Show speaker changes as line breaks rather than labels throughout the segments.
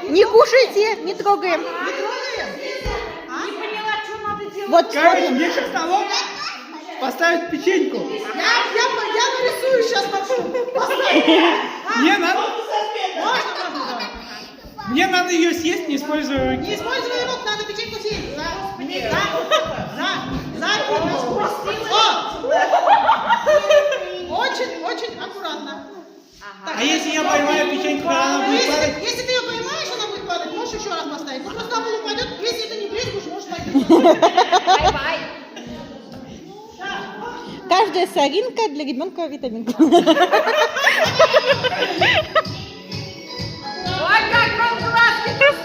Не кушайте, не трогаем.
Не трогаем? Не поняла, что надо делать.
Вот
Короче, мне сейчас того поставить печеньку.
Я нарисую сейчас потом.
Мне надо,
Можно.
мне надо ее съесть, не используя руки.
Не используй рук, надо печеньку съесть. Очень аккуратно.
А если я поймаю печеньку, она будет падать?
Если ты ее поймаешь, она будет падать, можешь еще раз поставить. Ну просто она упадет, если ты не близкуешь, можешь пойти.
каждая соринка для ребенка витаминка.
Ой, как вам глазки-то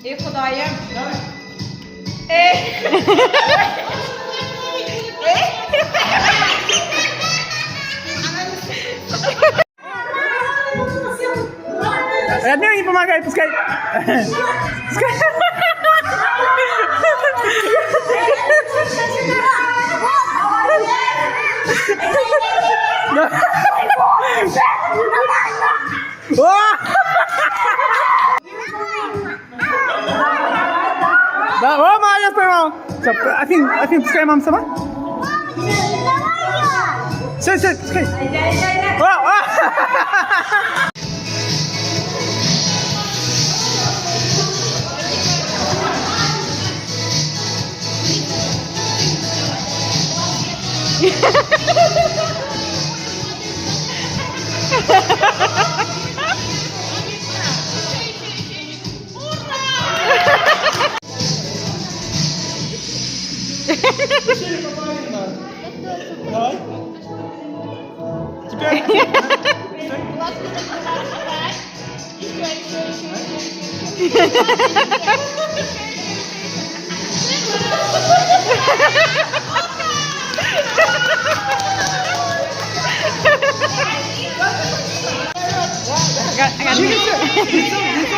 И худая.
Родной не помогай, пускай. Да, о, молодец, поймал. Все, Афин, пускай мама сама. Все, пускай. Давай. Теперь.
Лицо.